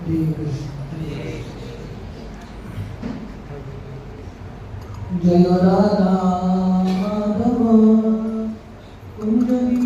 Hare Krishna. Jaya Radha Madhava Kunja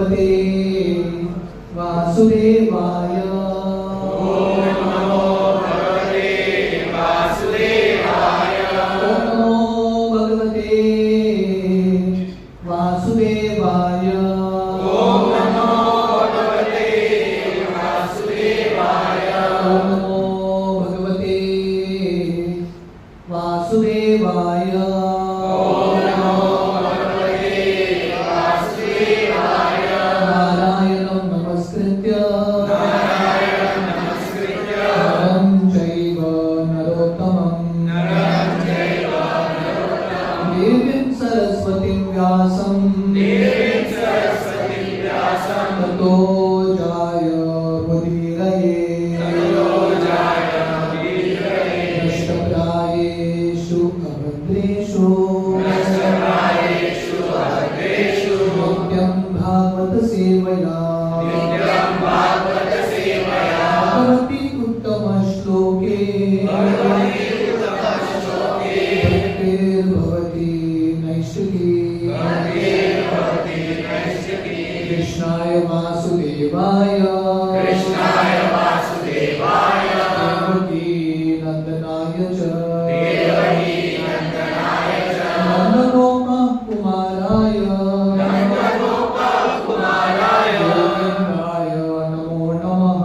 भगवते वासुदेवाय। ओम नमो भगवते वासुदेवाय। ओम नमो भगवते वासुदेवाय। ओम नमो भगवते वासुदेवाय। ओम नमो भगवते वासुदेवाय। ओम नमो भगवते वासुदेवाय। नारायणं नमस्कृत्य नारायणं नमस्कृत्य नरं चैव नरोत्तमं नरं चैव नरोत्तमं देवीं सरस्वतीं व्यासं देवीं सरस्वतीं व्यासं ततो जायमुदीरये। ततो जायमुदीरये। नष्टप्रायेषु अभद्रेषु नष्टप्रायेषु अभद्रेषु नित्यं भागवत सेवया नित्यं भागवत सेवया भगवति उत्तमश्लोके भगवति उत्तमश्लोके भक्तिर्भवति नैष्ठिकी। भक्तिर्भवति नैष्ठिकी। कृष्णाय वासुदेवाय कृष्णाय वासुदेवाय देवकी नन्दनाय च देवकी नन्दनाय च नन्दगोपकुमाराय नन्दगोपकुमाराय गोविन्दाय नमो नमः।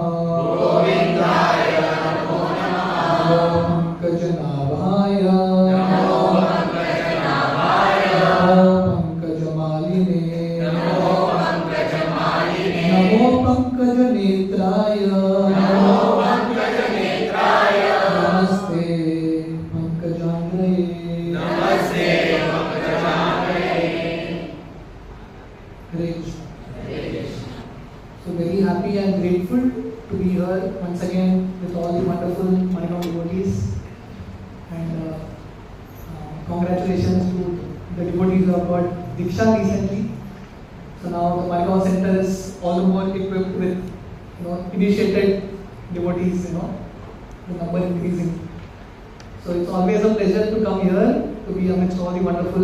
गोविन्दाय नमो नमः। नमो पङ्कजनाभाय नमो पङ्कजनाभाय नमो पङ्कजमालिने नमो पङ्कजमालिने नमो पङ्कजनेत्राय नमो पङ्कजनेत्राय नमस्ते पङ्कजाङ्ग्रये। नमस्ते पङ्कजाङ्ग्रये। Hare Krishna. So very happy and grateful to be here once again with all the wonderful Margao devotees, and congratulations to the devotees who have got Diksha recently. So now the Margao Center is all the more equipped with initiated devotees, the number increasing. So it's always a pleasure to come here to be amidst all the wonderful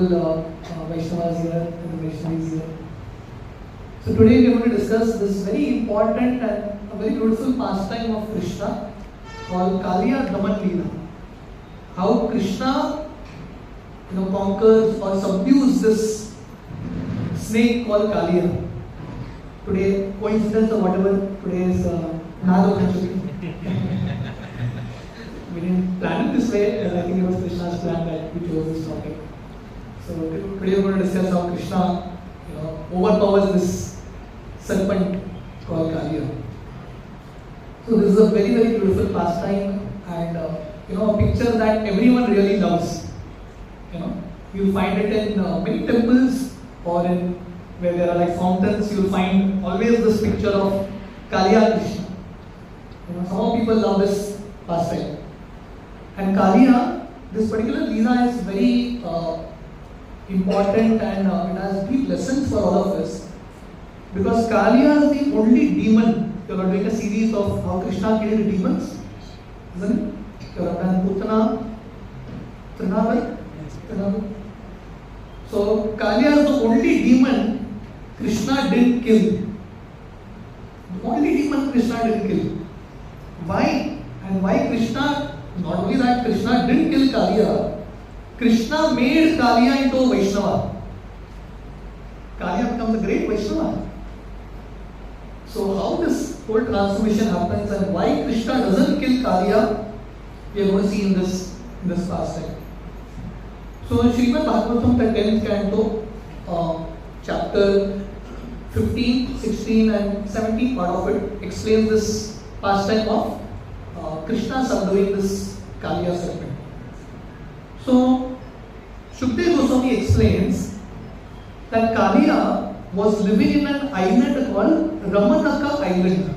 Vaishnavas here and the Vaishnavis here. So today we are going to discuss this very important and a very beautiful pastime of Krishna called Kaliya Daman Leela. How Krishna conquers or subdues this snake called Kaliya. Today, coincidence or whatever, today is Nalo Panchami. We didn't plan it this way, I think it was Krishna's plan that we chose this topic. So today we are going to discuss how Krishna overpowers this serpent called Kaliya. So this is a very, very beautiful pastime, and a picture that everyone really loves. You'll find it in many temples, or in where there are like fountains. You'll find always this picture of Kaliya Krishna. Some people love this pastime. And Kaliya, this particular Leela is very important, and it has deep lessons for all of us. Because Kaliya is the only demon. You are doing a series of how Krishna killed demons, isn't it? You have done Putana, Trinavar. So Kaliya is the only demon Krishna didn't kill. The only demon Krishna didn't kill. Why? And why Krishna? Not only that, Krishna didn't kill Kaliya. Krishna made Kaliya into a Vaishnava. Kaliya becomes a great Vaishnava. So how this whole transformation happens and why Krishna doesn't kill Kaliya, we are going to see in this pastime. So Srimad Bhagavatam, the 10th canto, chapter 15, 16 and 17 part of it explains this pastime of Krishna subduing this Kaliya serpent. So Shukdev Goswami explains that Kaliya was living in an island called Ramanaka Island.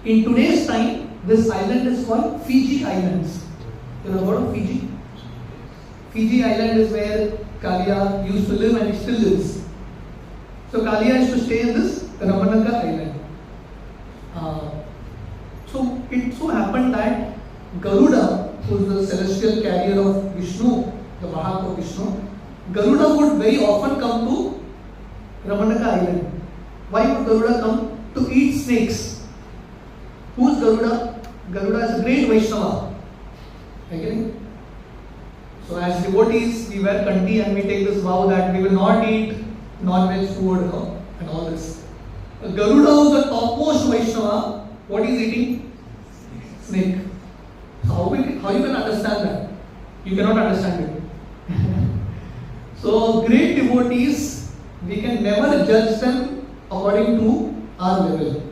In today's time, this island is called Fiji Islands. You know about Fiji? Fiji Island is where Kaliya used to live and he still lives. So Kaliya used to stay in this Ramanaka Island. So it so happened that Garuda, who is the celestial carrier of Vishnu, the Vahak of Vishnu, Garuda would very often come to Ramanaka Island. Why would Garuda come? To eat snakes. Who's Garuda? Garuda is a great Vaishnava. Okay? So as devotees, we wear kanti and we take this vow that we will not eat non-veg food, and all this. Garuda, who is the topmost Vaishnava, what is eating? Snake. How you can understand that? You cannot understand it. So great devotees, we can never judge them according to our level.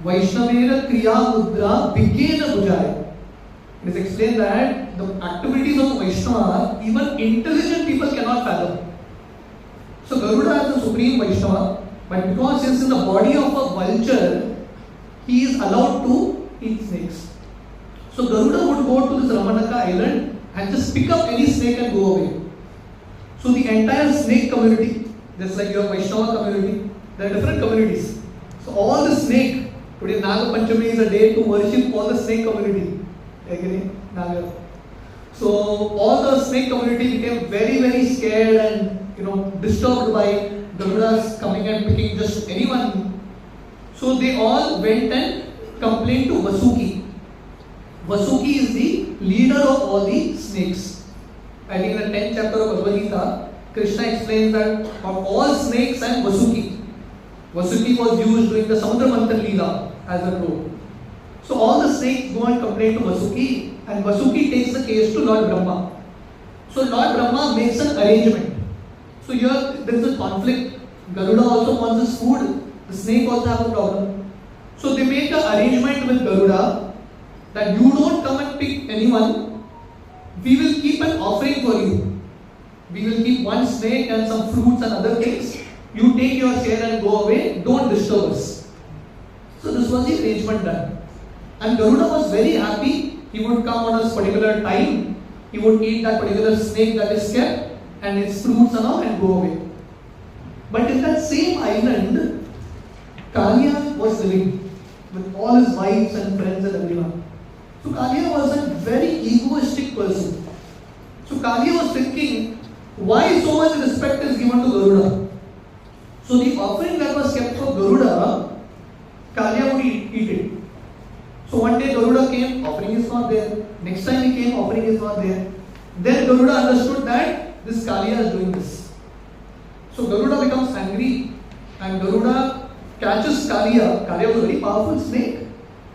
Vaishnavera kriya mudra bhikena bujaya. It is explained that the activities of Vaishnava, even intelligent people cannot fathom. So Garuda is the supreme Vaishnava, but because he is in the body of a vulture, he is allowed to eat snakes. So Garuda would go to this Ramanaka island and just pick up any snake and go away. So the entire snake community, just like your Vaishnava community, there are different communities. So all the snake, today Naga Panchami is a day to worship all the snake community. Again, Naga. So all the snake community became very, very scared and disturbed by Garuda's coming and picking just anyone. So they all went and complained to Vasuki. Vasuki is the leader of all the snakes. I think in the 10th chapter of Bhagavad Gita, Krishna explains that of all snakes and Vasuki. Vasuki was used during the Samudra Manthan Leela as a crow. So all the snakes go and complain to Vasuki, and Vasuki takes the case to Lord Brahma. So Lord Brahma makes an arrangement. So here there is a conflict. Garuda also wants his food. The snake also has a problem. So they make an arrangement with Garuda that you don't come and pick anyone. We will keep an offering for you. We will keep one snake and some fruits and other things. You take your share and go away. Don't disturb us. So this was the arrangement done. And Garuda was very happy. He would come on a particular time. He would eat that particular snake that is kept and its fruits and all and go away. But in that same island, Kaliya was living with all his wives and friends and everyone. So Kaliya was a very egoistic person. So Kaliya was thinking, why so much respect is given to Garuda? So the offering that was kept for Garuda, Kaliya would eat it. So one day Garuda came, offering is not there. Next time he came, offering is not there. Then Garuda understood that this Kaliya is doing this. So Garuda becomes angry and Garuda catches Kaliya. Kaliya was a very powerful snake,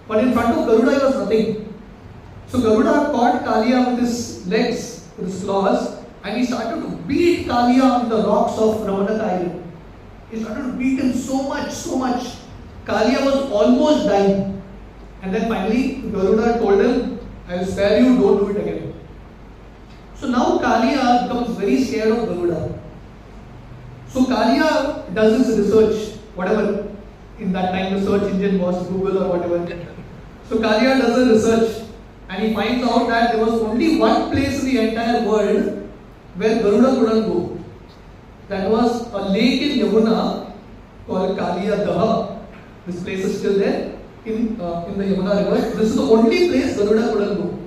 but in front of Garuda he was nothing. So Garuda caught Kaliya with his legs, with his claws, and he started to beat Kaliya on the rocks of Ramanaka Island. He started to beat him so much. Kaliya was almost dying. And then finally Garuda told him, I will spare you, don't do it again. So now Kaliya becomes very scared of Garuda. So Kaliya does his research, whatever in that time the search engine was, Google or whatever. So Kaliya does a research. And he finds out that there was only one place in the entire world where Garuda couldn't go. That was a lake in Yamuna called Kaliya Daha. This place is still there in the Yamuna river. This is the only place Garuda couldn't go.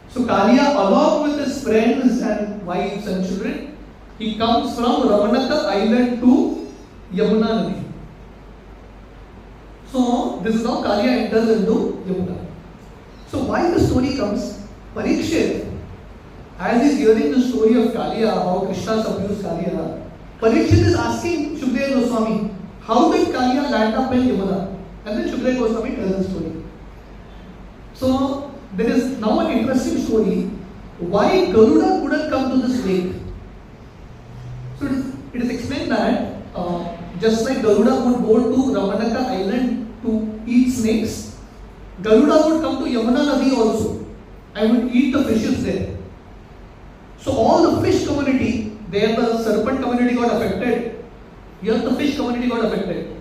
So Kaliya, along with his friends and wives and children, he comes from Ramanaka Island to Yamuna Nadi. So this is how Kaliya enters into Yamuna. So why the story comes? Parikshit, as he is hearing the story of Kaliya, how Krishna subdues Kaliya, Parikshit is asking Shukadeva Goswami, how did Kaliya land up in Yamuna? And then Shukadeva Goswami tells the story. So there is now an interesting story. Why Garuda couldn't come to this lake? So it is explained that just like Garuda would go to Ramanaka Island to eat snakes, Garuda would come to Yamuna Nadi also and would eat the fishes there. So all the fish community, there the serpent community got affected, here the fish community got affected.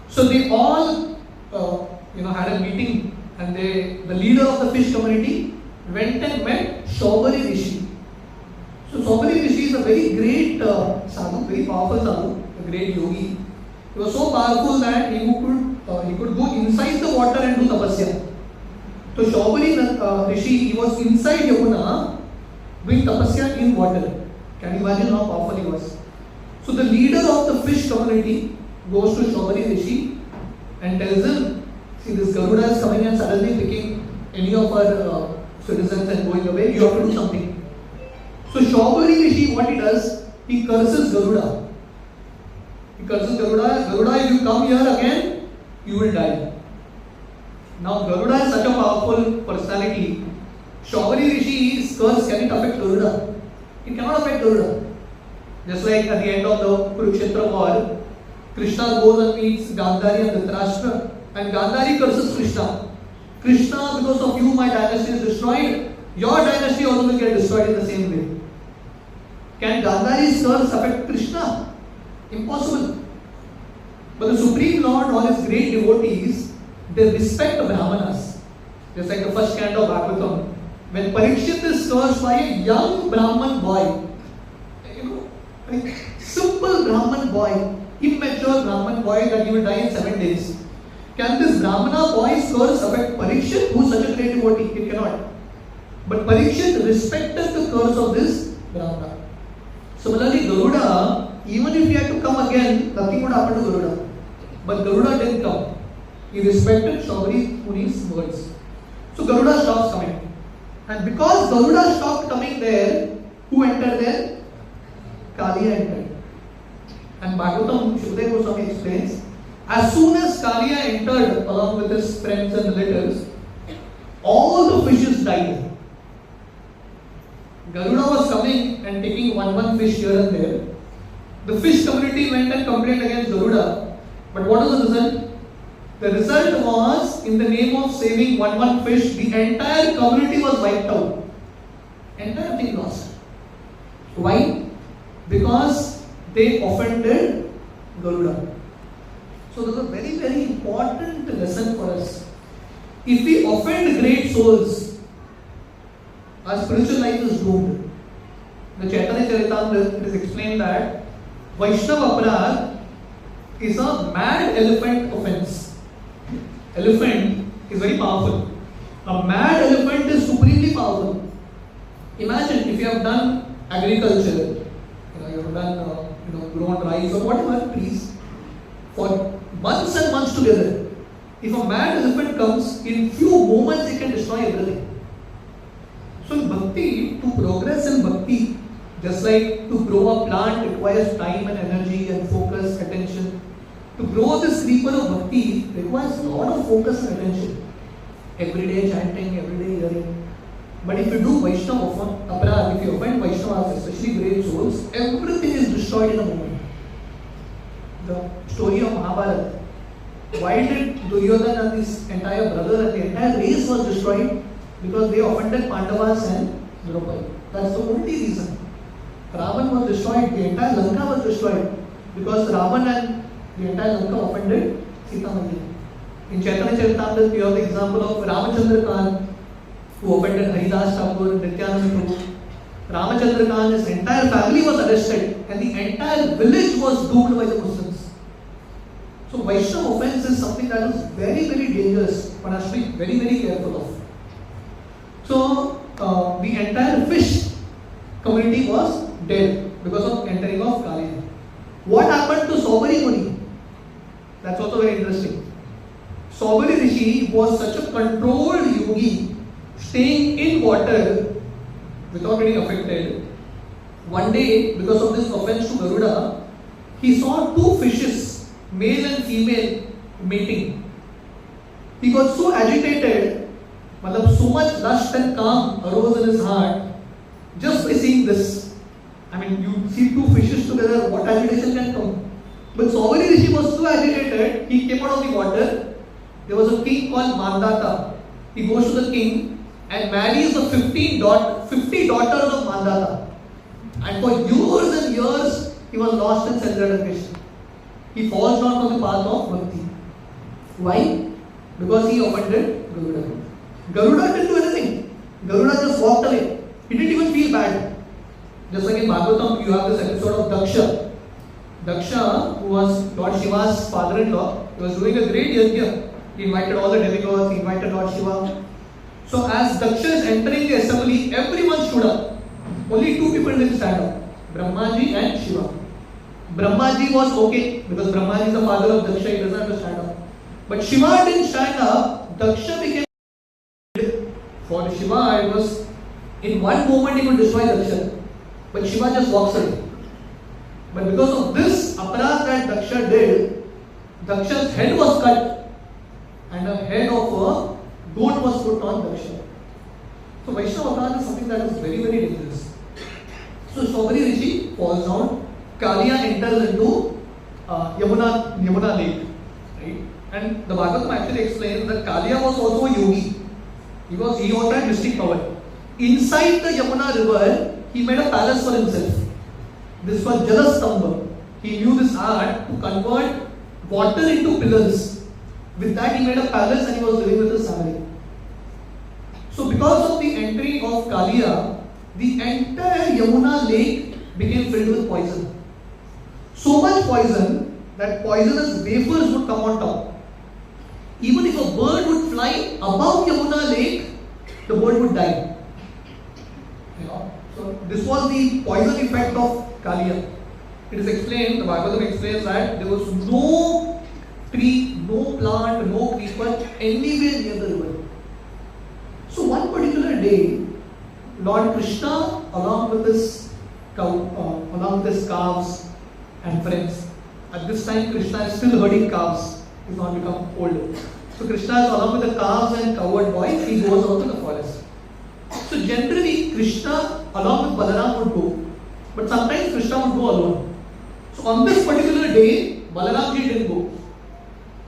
So they all had a meeting, and the leader of the fish community went and met Shaubari Rishi. So Shaubari Rishi is a very great sadhu, very powerful sadhu, a great yogi. He was so powerful that he could go inside the water and do tapasya. So Shaubari Rishi, he was inside Yamuna doing tapasya in water. Can you imagine how powerful he was? So the leader of the fish community goes to Shobari Rishi and tells him, see, this Garuda is coming and suddenly picking any of our citizens and going away, you have to do something. So Shobari Rishi, what he does, he curses Garuda. He curses Garuda, Garuda, if you come here again, you will die. Now Garuda is such a powerful personality. Shobari Rishi's curse, can it affect Garuda? It cannot affect Garuda. Just like at the end of the Kurukshetra war, Krishna goes and meets Gandhari and Dhritarashtra, and Gandhari curses Krishna. Krishna, because of you my dynasty is destroyed, your dynasty also will get destroyed in the same way. Can Gandhari's curse affect Krishna? Impossible. But the Supreme Lord, all his great devotees, they respect the Brahmanas. Just like the first canto of Bhagavatam. When Parikshit is cursed by a young Brahman boy, a simple Brahman boy, immature Brahman boy that he will die in 7 days. Can this Brahmana boy's curse affect Parikshit, who is such a great devotee? It cannot. But Parikshit respected the curse of this Brahmana. Similarly, Garuda, even if he had to come again, nothing would happen to Garuda. But Garuda didn't come. He respected Shobari Muni's words. So Garuda stops coming. And because Garuda stopped coming there, who entered there? Kaliya entered. And Bhagavatam, Shukadeva Goswami explains, as soon as Kaliya entered along with his friends and relatives, all the fishes died. Garuda was coming and taking one fish here and there. The fish community went and complained against Garuda. But what was the result? The result was, in the name of saving one fish, the entire community was wiped out. Entire thing lost. Why? Because they offended Garuda. So there's a very, very important lesson for us. If we offend great souls, our spiritual life is doomed. The Chaitanya Charitamrita, it is explained that Vaishnava Aparad is a mad elephant offense. Elephant is very powerful. A mad elephant is supremely powerful. Imagine if you have done agriculture, you have done grown rice or whatever trees for months and months together. If a mad elephant comes, in few moments it can destroy everything. So in bhakti, to progress in bhakti, just like to grow a plant requires time and energy and focus, attention. To grow this creeper of bhakti requires a lot of focus and attention. Every day chanting, every day hearing. But if you do Vaishnava Aparad, if you offend Vaishnavas, especially great souls, everything is destroyed in a moment. The story of Mahabharata. Why did Duryodhana and his entire brother and the entire race was destroyed? Because they offended Pandavas and Gopal. That's the only reason. Ravan was destroyed, the entire Lanka was destroyed. Because Ravan and the entire Lanka offended Sita Mati. In Chaitanya Charitamrita, we have the example of Ramachandra Khan, who offended Haridas Thakur, Nityananda Prabhu. Ramachandra Khan, his entire family was arrested and the entire village was doomed by the Muslims. So Vaishnava offense is something that is very, very dangerous. One has to be very, very careful of. So the entire fish community was dead because of entering of Kaliya. What happened to Shobari Muni? That's also very interesting. Shobari Rishi was such a controlled yogi, staying in water without getting affected. One day, because of this offense to Garuda, he saw two fishes, male and female, mating. He got so agitated, so much lust and calm arose in his heart just by seeing this. I mean, you see two fishes together, what agitation can come? But Shobari Rishi was so agitated, he came out of the water. There was a king called Mandata. He goes to the king and marries the 50 daughters of Mandata. And for years and years, he was lost in self-realization. He falls down from the path of bhakti. Why? Because he offended Garuda. Garuda didn't do anything. Garuda just walked away. He didn't even feel bad. Just like in Bhagavatam, you have this episode of Daksha. Daksha, who was Lord Shiva's father-in-law, he was doing a great yajna. He invited all the demigods, he invited Lord Shiva. So as Daksha is entering the assembly, everyone stood up. Only two people didn't stand up, Brahmaji and Shiva. Brahmaji was okay because Brahmaji is the father of Daksha, he doesn't have to stand up. But Shiva didn't stand up, Daksha became. For Shiva, it was in one moment he could destroy Daksha, but Shiva just walks away. But because of this aparadh that Daksha did, Daksha's head was cut and a head of a goat was put on Daksha. So Vaishnava aparadh is something that is very, very dangerous. So Shobari Rishi falls down, Kaliya enters into Yamuna lake. Right? And the Bhagavatam actually explains that Kaliya was also a yogi. He also had mystic power. Inside the Yamuna river, he made a palace for himself. This was Jalastambha. He knew this art to convert water into pillars. With that, he made a palace and he was living with his family. So, because of the entry of Kaliya, the entire Yamuna lake became filled with poison. So much poison that poisonous vapors would come on top. Even if a bird would fly above Yamuna lake, the bird would die. So this was the poison effect of Kaliya. It is explained, the Bhagavatam explains that there was no tree, no plant, no creeper anywhere near the river. So one particular day, Lord Krishna, along with his calves and friends, at this time Krishna is still herding calves. He's not become old. So Krishna is along with the calves and cowherd boys, he goes out to the forest. So generally Krishna along with Balaram would go. But sometimes Krishna would go alone. So on this particular day, Balaramji didn't go.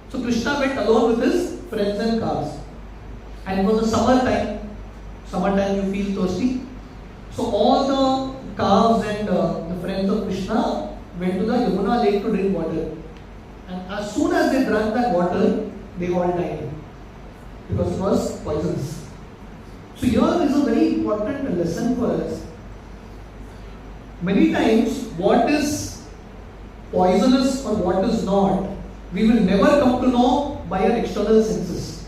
So Krishna went alone with his friends and calves. And it was the summer time. Summertime you feel thirsty. So all the calves and the friends of Krishna went to the Yamuna lake to drink water. And as soon as they drank that water, they all died. Because it was poisonous. So here is a very important lesson for us. Many times, what is poisonous or what is not, we will never come to know by our external senses.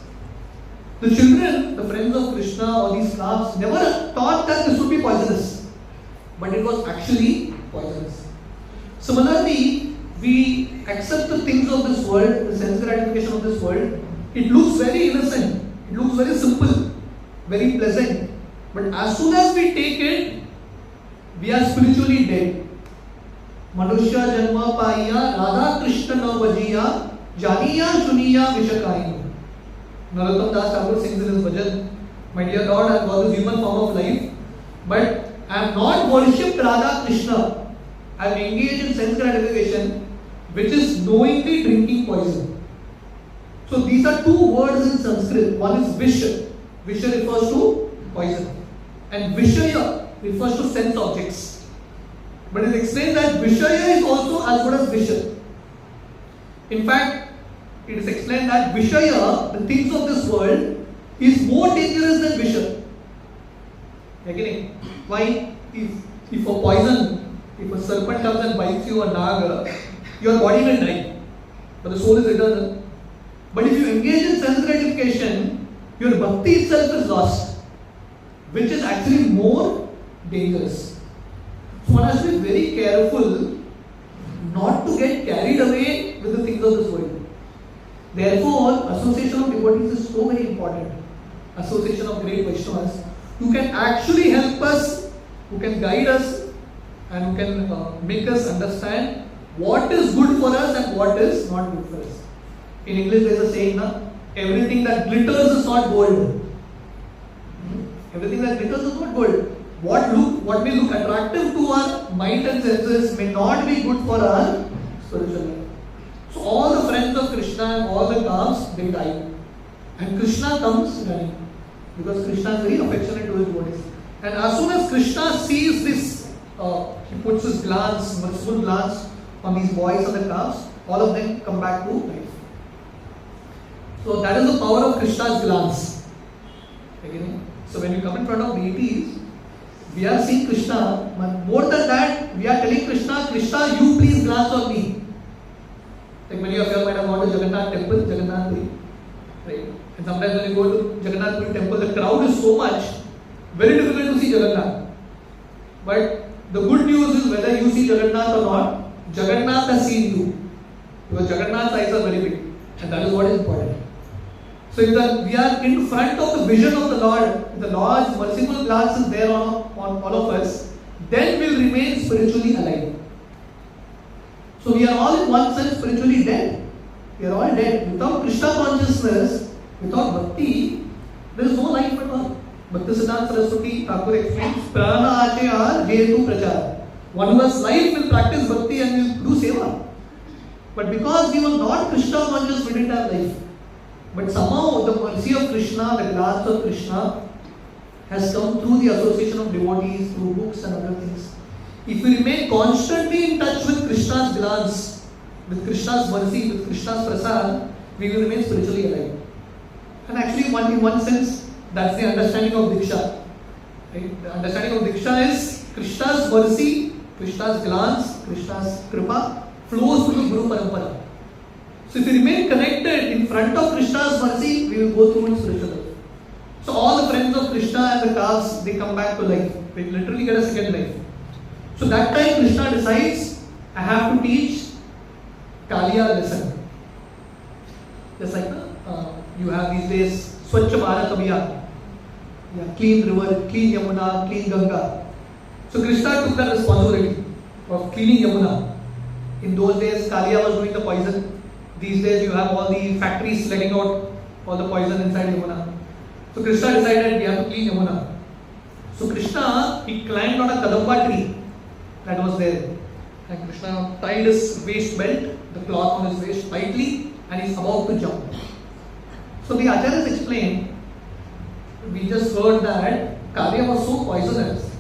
The children, the friends of Krishna or these calves, never thought that this would be poisonous. But it was actually poisonous. Similarly, we accept the things of this world, the sense gratification of this world. It looks very innocent. It looks very simple, very pleasant. But as soon as we take it, we are spiritually dead. Manushya janma paiya Radha Krishna na vajiya janiya shuniya vishakainu. Narottam Das Thakur sings in his bhajan, my dear Lord, I have got this human form of life, but I have not worshipped Radha Krishna. I have engaged in sense gratification, which is knowingly drinking poison. So these are two words in Sanskrit. One is Visha. Visha refers to poison. And Vishaya refers to sense objects. But it explains that Vishaya is also as good as Visha. In fact, it is explained that Vishaya, the things of this world, is more dangerous than Visha. Again, why? If a poison, if a serpent comes and bites you or naga, your body will die, but the soul is eternal. But if you engage in sense gratification, your bhakti itself is lost, which is actually more dangerous. So one has to be very careful not to get carried away with the things of this world. Therefore, association of devotees is so very important. Association of great Vaishnavas who can actually help us, who can guide us, and who can make us understand what is good for us and what is not good for us. In English there is a saying, everything that glitters is not gold. Everything that glitters is not gold. What may look attractive to our mind and senses may not be good for our spiritual life. So all the friends of Krishna and all the calves, they die. And Krishna comes running. Because Krishna is very affectionate to his devotees. And as soon as Krishna sees this, he puts his glance, merciful glance on these boys and the calves, all of them come back to life. So that is the power of Krishna's glance. Okay? So when we come in front of deities, we are seeing Krishna, but more than that, we are telling Krishna, Krishna, you please glance on me. Like many of you might have gone to Jagannath temple, Jagannath Puri. Right? And sometimes when you go to Jagannath Puri temple, the crowd is so much, very difficult to see Jagannath. But the good news is whether you see Jagannath or not, Jagannath has seen you. Because Jagannath's eyes are very big. And that is what is important. So if we are in front of the vision of the Lord, the Lord's merciful glance is there on all of us, then we will remain spiritually alive. So we are all in one sense spiritually dead. We are all dead. Without Krishna consciousness, without bhakti, there is no life at all. Bhaktisiddhanta Saraswati Thakur explains, Prana Achayar Jetu Prachar. One who has life will practice bhakti and will do seva. But because we were not Krishna conscious, we didn't have life. But somehow the mercy of Krishna, the glance of Krishna has come through the association of devotees, through books and other things. If we remain constantly in touch with Krishna's glance, with Krishna's mercy, with Krishna's prasad, we will remain spiritually alive. And actually, in one sense, that's the understanding of Diksha. Right? The understanding of Diksha is Krishna's mercy, Krishna's glance, Krishna's kripa flows through the Guru Parampara. So if we remain connected in front of Krishna's mercy, we will go through in spiritual life. So all the friends of Krishna and the calves, they come back to life. They literally get a second life. So that time Krishna decides, I have to teach Kaliya lesson. Just like you have these days Swachh Bharat Abhiyan. Yeah, clean river, clean Yamuna, clean Ganga. So Krishna took that responsibility of cleaning Yamuna. In those days, Kaliya was doing the poison. These days, you have all the factories letting out all the poison inside Yamuna. So Krishna decided we have to clean Yamuna. So Krishna, he climbed on a Kadamba tree that was there. And Krishna tied his waist belt, the cloth on his waist tightly, and he's about to jump. So the Acharyas explained, we just heard that Kaliya was so poisonous.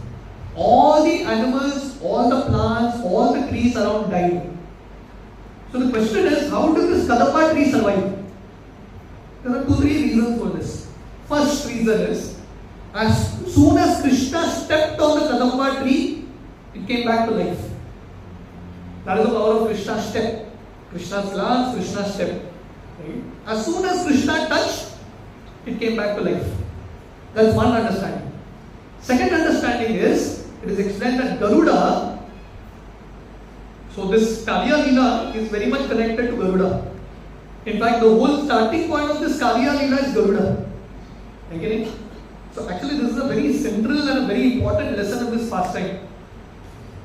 All the animals, all the plants, all the trees around died. So the question is, how did this Kadamba tree survive? There are 2-3 reasons for this. First reason is, as soon as Krishna stepped on the Kadamba tree, it came back to life. That is the power of Krishna's step. Krishna's glance, Krishna's step. Right? As soon as Krishna touched, it came back to life. That's one understanding. Second understanding is, it is explained that Garuda, so this Kaliya Leela is very much connected to Garuda. In fact, the whole starting point of this Kaliya Leela is Garuda. Okay? So actually this is a very central and a very important lesson of this pastime.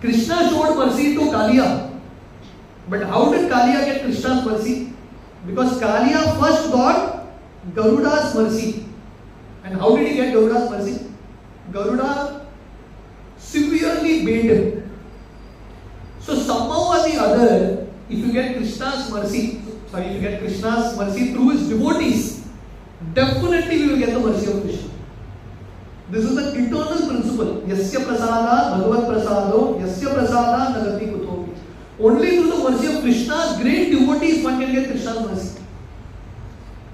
Krishna showed mercy to Kaliya. But how did Kaliya get Krishna's mercy? Because Kaliya first got Garuda's mercy. And how did he get Garuda's mercy? Garuda severely bait him. So somehow or the other, if you get Krishna's mercy through his devotees, definitely we will get the mercy of Krishna. This is the eternal principle. Yasya prasada bhagavad prasado, yasya prasada nagati kutopi. Only through the mercy of Krishna's great devotees one can get Krishna's mercy.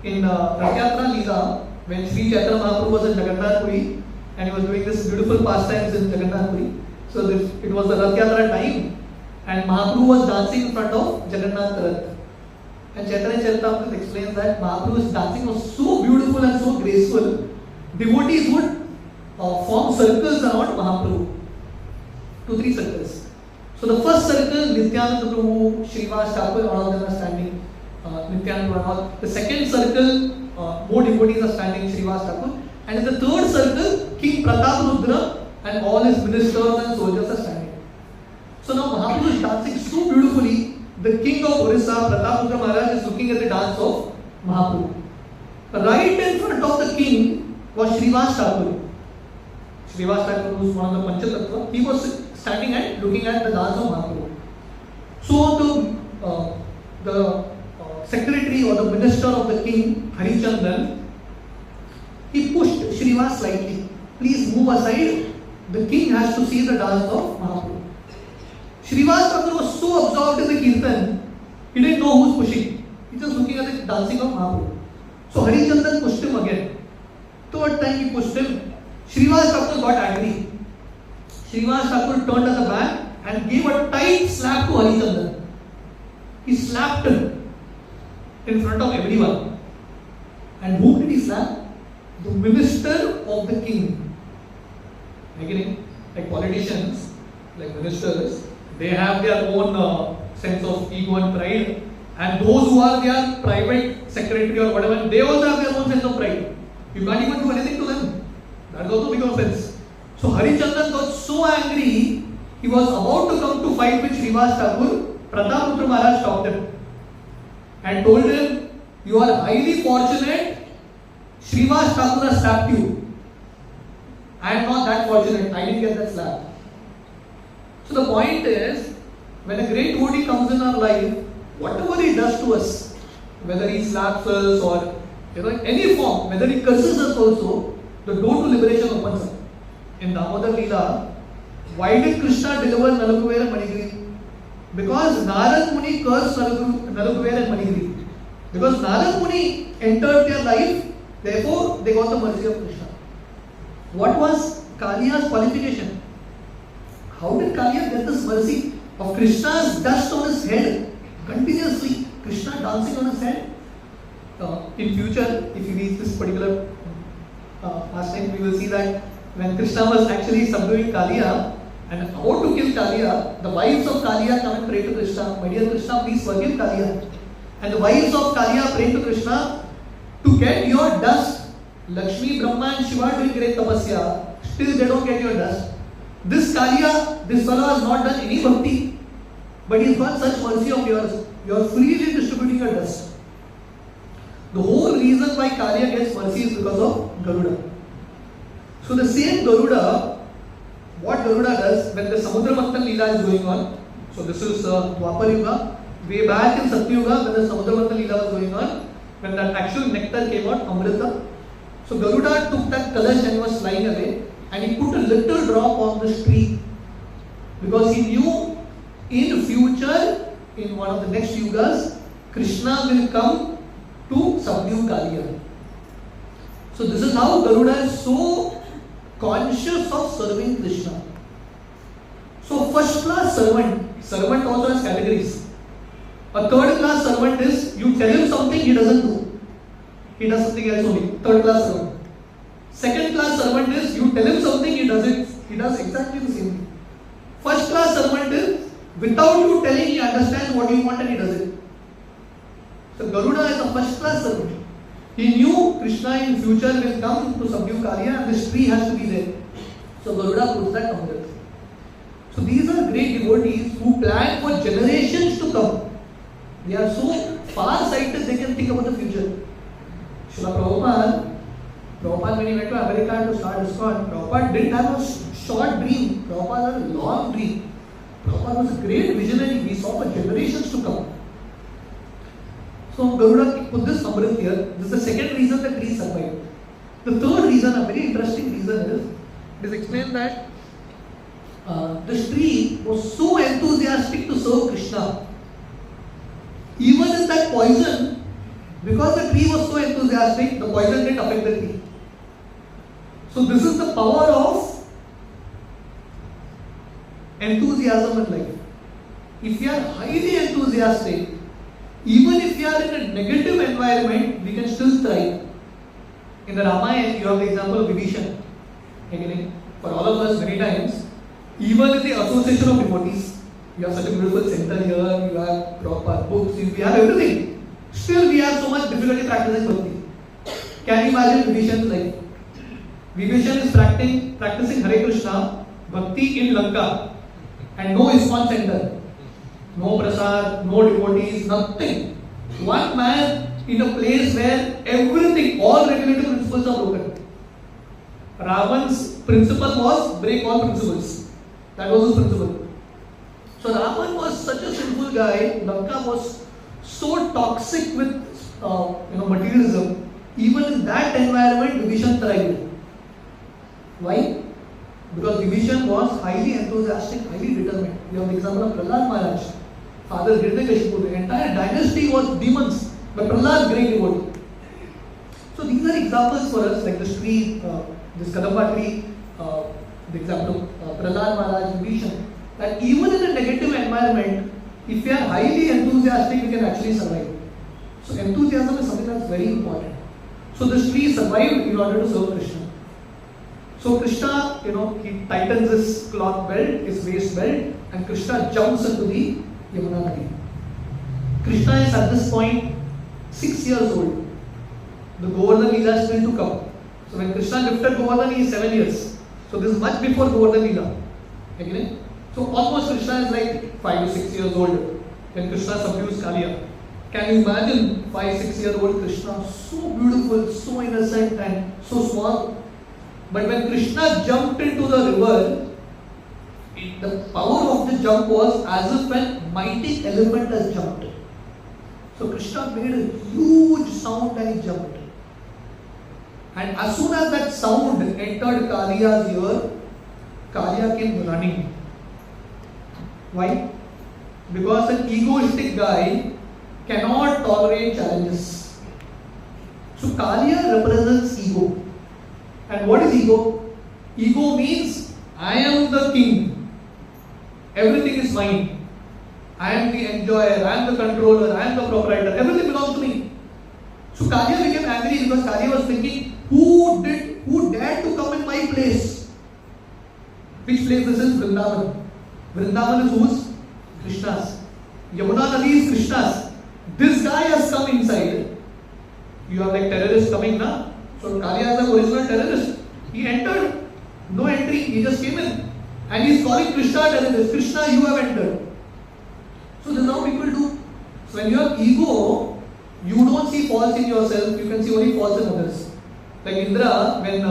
In Rathyatra Leela, when Sri Chaitanya Mahaprabhu was in Jagannath Puri and he was doing this beautiful pastimes in Jagannath Puri, so it was the Rathyatra time and Mahaprabhu was dancing in front of Jagannath Rath. And Chaitanya Charitamrita explains that Mahaprabhu's dancing was so beautiful and so graceful, devotees would form circles around Mahaprabhu. 2-3 circles. So the first circle, Nityananda Prabhu, Srivas Thakur, all of them are standing. Nityananda and all. The second circle, more devotees are standing, Srivas Thakur. And in the third circle, King Pratap Rudra and all his ministers and soldiers are standing. So now Mahaprabhu is dancing so beautifully. The king of Orissa, Pratap Rudra Maharaj, is looking at the dance of Mahaprabhu. Right in front of the king was Srivas Thakur. Srivas Thakur was one of the Panchatattva. He was standing and looking at the dance of Mahaprabhu. So the secretary or the minister of the king, Harichandran, he pushed Srivas slightly. Please move aside. The king has to see the dance of Mahaprabhu. Srivas Thakur was so absorbed in the kirtan, he didn't know who's pushing. He just looking at the dancing of Mahaprabhu. So Harichandran pushed him again. Third time he pushed him. Srivas Thakur got angry. Srivas Thakur turned at the back and gave a tight slap to Harichandran. He slapped him in front of everyone. And who did he slap? The minister of the king. Like politicians, like ministers, they have their own sense of ego and pride. And those who are their private secretary or whatever, they also have their own sense of pride. You can't even do anything to them. That is also big offense. So Harichandran got so angry, he was about to come to fight with Srivas Thakur. Pratapputra Maharaj stopped him and told him, you are highly fortunate, Srivas Thakur has slapped you. I am not that fortunate, I didn't get that slap. So the point is, when a great devotee comes in our life, whatever he does to us, whether he slaps us or any form, whether he curses us also, the door to liberation opens up. In Damodar Leela, why did Krishna deliver Nalakuver and Manigiri? Because Narad Muni cursed Nalakuver and Manigiri. Because Narad Muni entered their life, therefore they got the mercy of Krishna. What was Kaliya's qualification? How did Kaliya get this mercy of Krishna's dust on his head? Continuously, Krishna dancing on his head. In future, if you read this particular pastime, we will see that when Krishna was actually subduing Kaliya and about to kill Kaliya, the wives of Kaliya come and pray to Krishna, my dear Krishna, please forgive Kaliya. And the wives of Kaliya pray to Krishna, to get your dust, Lakshmi, Brahma and Shiva doing great tapasya, still they don't get your dust. This Kaliya, this fellow has not done any bhakti, but he's got such mercy of yours. You are freely distributing your dust. The whole reason why Kaliya gets mercy is because of Garuda. So the same Garuda, what Garuda does when the Samudra Manthan Leela is going on, so this is Dwapar Yuga, way back in Satya Yuga when the Samudra Manthan Leela was going on, when that actual nectar came out, Amrita. So Garuda took that kalash and was flying away and he put a little drop on this tree because he knew in future, in one of the next yugas, Krishna will come to subdue Kaliya. So this is how Garuda is so conscious of serving Krishna. So first class servant also has categories. A third class servant is, you tell him something he doesn't do. He does something else only. Third class servant. Second class servant is, you tell him something he doesn't. He does exactly the same thing. First class servant is, without you telling he understands what you want and he does it. So Garuda is a first class servant. He knew Krishna in future will come to subdue Kaliya and this tree has to be there. So Garuda puts that on there. So these are great devotees who plan for generations to come. They are so far-sighted they can think about the future. Srila Prabhupada when he went to America to start ISKCON, Prabhupada didn't have a short dream. Prabhupada had a long dream. Prabhupada was a great visionary. We saw for generations to come. So Garuda put this Amrit here. This is the second reason the tree survived. The third reason, a very interesting reason is, it is explained that this tree was so enthusiastic to serve Krishna. Even in that poison, because the tree was so enthusiastic, the poison didn't affect the tree. So this is the power of enthusiasm in life. If you are highly enthusiastic, even if you are in a negative environment, we can still thrive. In the Ramayana, you have the example of Vibhishan. Again, for all of us, many times, even in the association of devotees, you have such a beautiful center here, you have proper books, we have everything. Still, we have so much difficulty practicing bhakti. Can you imagine Vibhishan's life? Vibhishan is practicing Hare Krishna, bhakti in Lanka, and no ISKCON center. No prasad, no devotees, nothing. One man in a place where everything, all regulative principles are broken. Ravan's principle was break all principles. That was his principle. So Ravan was such a sinful guy. Lanka was so toxic with materialism. Even in that environment, Vibhishan thrived. Why? Because Vibhishan was highly enthusiastic, highly determined. We have the example of Prahlad Maharaj. Father Hiranyakashipu, the entire dynasty was demons, but Prahlad great devotee. So these are examples for us, like this tree, this Kadamba tree, the example of Prahlad Maharaj, Vibhishan, that even in a negative environment, if we are highly enthusiastic, we can actually survive. So enthusiasm is something that's very important. So this tree survived in order to serve Krishna. So Krishna, he tightens his cloth belt, his waist belt, and Krishna jumps into the Yamuna Nadi. Krishna is at this point 6 years old. The Govardhan Leela is still to come. So when Krishna lifted Govardhan, he is 7 years. So this is much before Govardhan Leela. Okay? So almost Krishna is like 5 to 6 years old when Krishna subdues Kaliya. Can you imagine 5-6-year-old Krishna, so beautiful, so innocent and so small? But when Krishna jumped into the river, the power of the jump was as if a mighty elephant has jumped. So Krishna made a huge sound and he jumped. And as soon as that sound entered Kaliya's ear, Kaliya came running. Why? Because an egoistic guy cannot tolerate challenges. So Kaliya represents ego. And what is ego? Ego means I am the king. Everything is mine. I am the enjoyer, I am the controller, I am the proprietor. Everything belongs to me. So Kaliya became angry because Kaliya was thinking, who dared to come in my place? Which place this is? Vrindavan. Vrindavan is whose? Krishna's. Yamuna Nadi is Krishna's. This guy has come inside. You are like terrorists coming now. So Kaliya is the original terrorist. He entered. No entry. He just came in. And he is calling Krishna terrorist. Krishna, you have entered. So this is how people do. So when you have ego, you don't see faults in yourself. You can see only faults in others. Like Indra, when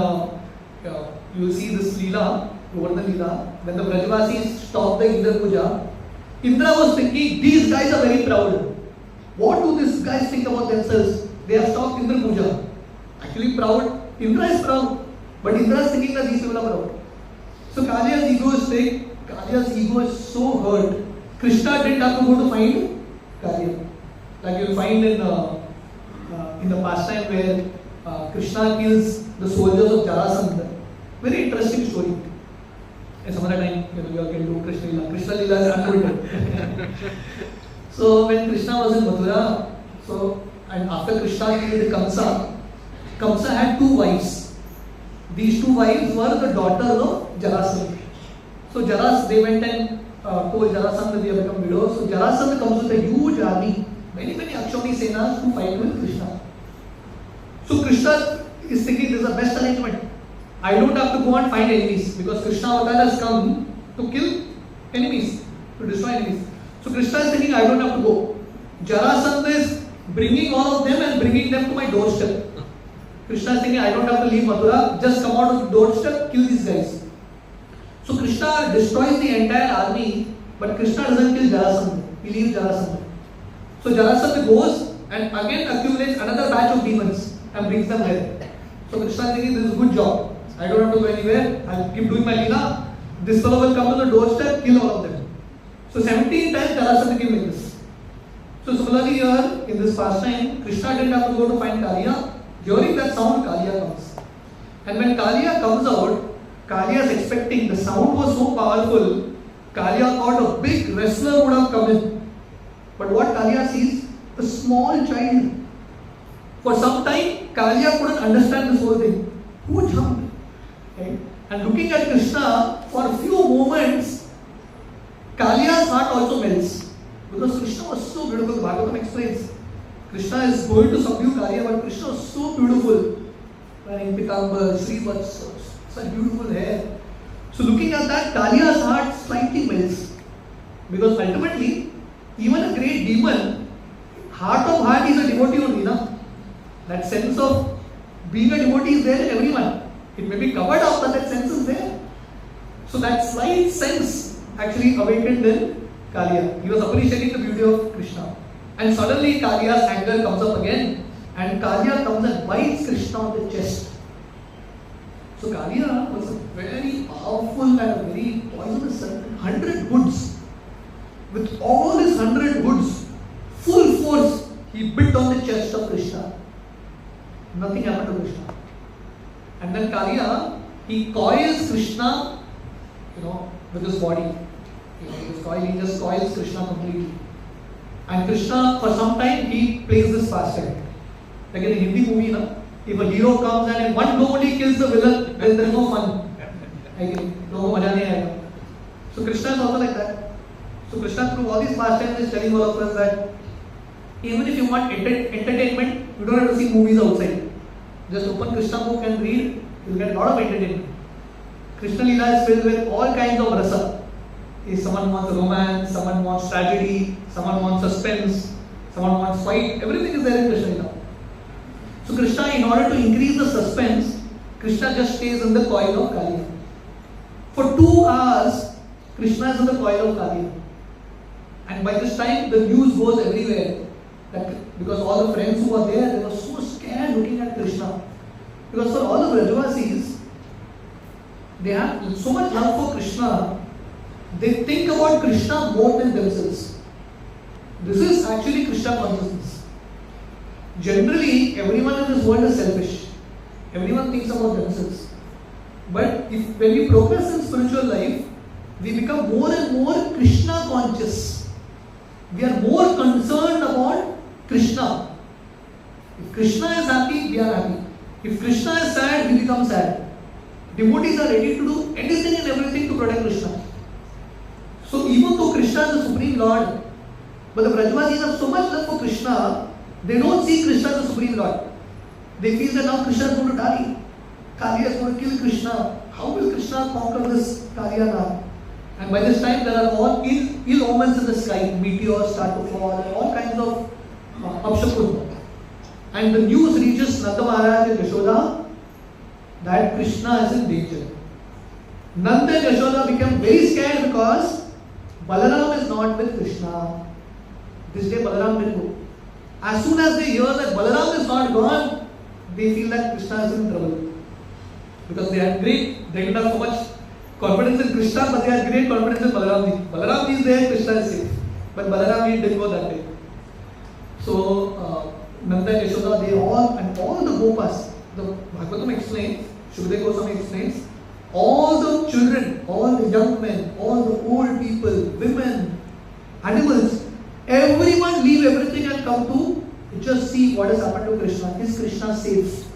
you see this Leela, Govardhan Leela, when the Brajavasis stopped the Indra Puja, Indra was thinking, these guys are very proud. What do these guys think about themselves? They have stopped Indra Puja. Actually proud. Indra is proud. But Indra is thinking that these people are proud. So Kaliya's ego is big. Kaliya's ego is so hurt. Krishna didn't have to go to find Kaliya. Like you'll find in the pastime where Krishna kills the soldiers of Jarasandha. Very interesting story. Some other time, you all can do Krishna Leela. Krishna Leela is untold. So when Krishna was in Mathura, and after Krishna killed Kamsa had 2 wives. These 2 wives were the daughters of Jarasandha. So they went and told Jarasandha they have become widows. So Jarasandha comes with a huge army, many Akshoni Senas to fight with Krishna. So Krishna is thinking this is the best arrangement. I don't have to go and find enemies because Krishna Avatar has come to kill enemies, to destroy enemies. So Krishna is thinking I don't have to go. Jarasandha is bringing all of them and bringing them to my doorstep. Krishna is thinking I don't have to leave Mathura, just come out of the doorstep, kill these guys. So Krishna destroys the entire army, but Krishna doesn't kill Jarasandha. He leaves Jarasandha. So Jarasandha goes and again accumulates another batch of demons and brings them there. So Krishna is thinking this is a good job. I don't have to go anywhere. I'll keep doing my Leela. This fellow will come to the doorstep, kill all of them. So 17 times Jarasandha came like this. So similarly here in this pastime, Krishna didn't have to go to find Kaliya. Hearing that sound, Kaliya comes. And when Kaliya comes out, Kaliya is expecting, the sound was so powerful, Kaliya thought a big wrestler would have come in. But what Kaliya sees? A small child. For some time, Kaliya couldn't understand this whole thing. Who jumped? Right? And looking at Krishna, for a few moments, Kaliya's heart also melts. Because Krishna was so beautiful, Bhagavatam explains. Krishna is going to subdue Kaliya, but Krishna was so beautiful. Wearing Pitambar, Srivats, such beautiful hair. So looking at that, Kaliya's heart slightly melts. Because ultimately, even a great demon, heart of heart is a devotee only, na? That sense of being a devotee is there in everyone. It may be covered up, but that sense is there. So that slight sense actually awakened in Kaliya. He was appreciating the beauty of Krishna. And suddenly Kaliya's anger comes up again. And Kaliya comes and bites Krishna on the chest. So Kaliya was a very powerful and a very poisonous serpent. 100 hoods. With all his 100 hoods, full force, he bit on the chest of Krishna. Nothing happened to Krishna. And then Kaliya, he coils Krishna, with his body. He just coils Krishna completely. And Krishna, for some time, he plays this pastime. Like in a Hindi movie, if a hero comes and in one blow only kills the villain, then there is no fun. So Krishna is also like that. So Krishna through all these pastimes is telling all of us that even if you want entertainment, you don't have to see movies outside. Just open Krishna book and read, you'll get a lot of entertainment. Krishna Leela is filled with all kinds of rasa. If someone wants romance, someone wants tragedy, someone wants suspense, someone wants fight, everything is there in Krishna Leela. So Krishna, in order to increase the suspense, Krishna just stays in the coil of Kaliya. For 2 hours, Krishna is in the coil of Kaliya. And by this time, the news goes everywhere. That because all the friends who were there, they were so scared looking at Krishna. Because for all the Brajavasis, they have so much love for Krishna, they think about Krishna more than themselves. This is actually Krishna consciousness. Generally, everyone in this world is selfish. Everyone thinks about themselves. But when we progress in spiritual life, we become more and more Krishna conscious. We are more concerned about Krishna. If Krishna is happy, we are happy. If Krishna is sad, we become sad. Devotees are ready to do anything and everything to protect Krishna. So even though Krishna is the Supreme Lord, but the Brajavasis have so much love for Krishna, they don't see Krishna as the Supreme Lord. They feel that now Krishna is going to die. Kaliya is going to kill Krishna. How will Krishna conquer this Kaliya now? And by this time, there are all ill omens in the sky. Meteors start to fall, and all kinds of upshapun. And the news reaches Nanda Maharaj and Yashoda that Krishna is in danger. Nanda and Yashoda became very scared because Balaram is not with Krishna. This day Balaram didn't go. As soon as they hear that Balaram is not gone, they feel that Krishna is in trouble. Because they didn't have so much confidence in Krishna, but they had great confidence in Balaram. Balaram is there, Krishna is safe. But Balaram didn't go that day. So Nanda and Yashoda, they all the Gopas, the Bhagavatam explains, Shukadeva Goswami explains, all the children, all the young men, all the old people, women, animals, everyone leave everything and come to just see what has happened to Krishna. Is Krishna safe?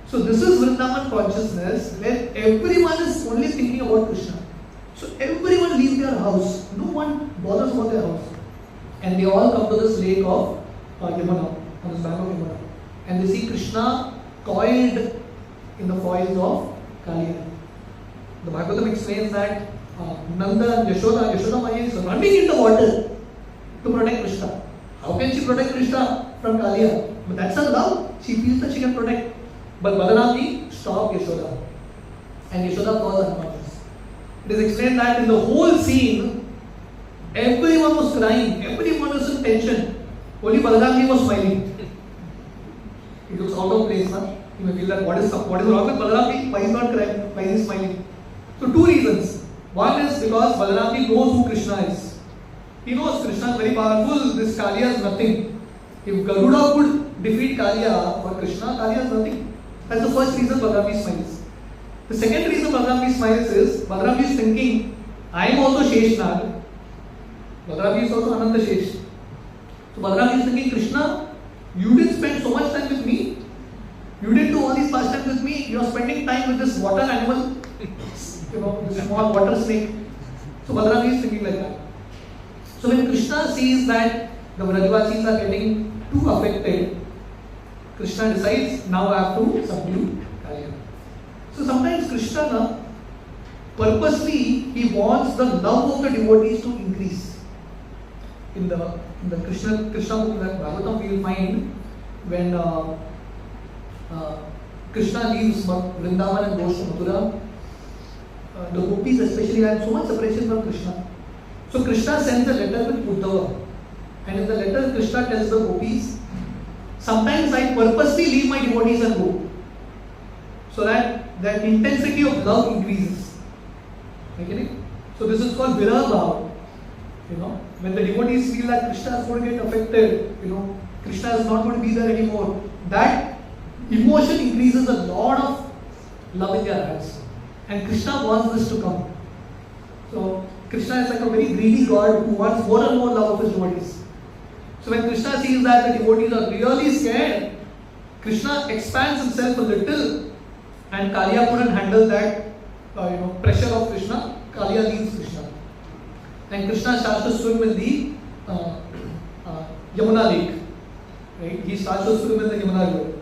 So this is Vrindavan consciousness where everyone is only thinking about Krishna. So everyone leaves their house. No one bothers about their house. And they all come to this lake of Yamuna, on this bank of Yamuna. And they see Krishna coiled in the foils of Kaliya. The Bhagavatam explains that Nanda and Yashoda Maya is running in the water to protect Krishna. How can she protect Krishna from Kaliya? But that's her love. She feels that she can protect. But Balaram stopped Yashoda. And Yashoda falls unconscious. It is explained that in the whole scene, everyone was crying, everyone was in tension. Only Balaram was smiling. It looks out of place, huh? You may feel that what is wrong with Balaram? Why is not crying? Why is he smiling? So 2 reasons. One is because Balaram knows who Krishna is. He knows Krishna is very powerful. This Kaliya is nothing. If Garuda could defeat Kaliya for Krishna, Kaliya is nothing. That's the first reason Balaram smiles. The second reason Balaram smiles is Balaram is thinking, I am also Sheshnag. Balaram is also Ananda Shesh. So Balaram is thinking, Krishna, you didn't spend so much time with me. You didn't do all these pastimes with me. You are spending time with this water animal, this small water snake. So Balaram is thinking like that. So when Krishna sees that the Vrajavasis are getting too affected, Krishna decides, now I have to subdue Kaliya. So sometimes Krishna, purposely, he wants the love of the devotees to increase. In the Krishna book, Bhagavatam, we will find when Krishna leaves Vrindavan and goes to Mathura, the gopis especially had so much separation from Krishna. So Krishna sends a letter with Uddhava. And in the letter, Krishna tells the gopis, sometimes I purposely leave my devotees and go. So that the intensity of love increases. Okay? So this is called Viraha Bhava. When the devotees feel that Krishna is going to get affected, Krishna is not going to be there anymore, that emotion increases a lot of love in their hearts. And Krishna wants this to come. So Krishna is like a very greedy God who wants more and more love of his devotees. So when Krishna sees that the devotees are really scared, Krishna expands himself a little, and Kaliya couldn't handle that pressure of Krishna. Kaliya leaves Krishna. and Krishna starts to swim in the Yamuna lake. Right? He starts to swim in the Yamuna river.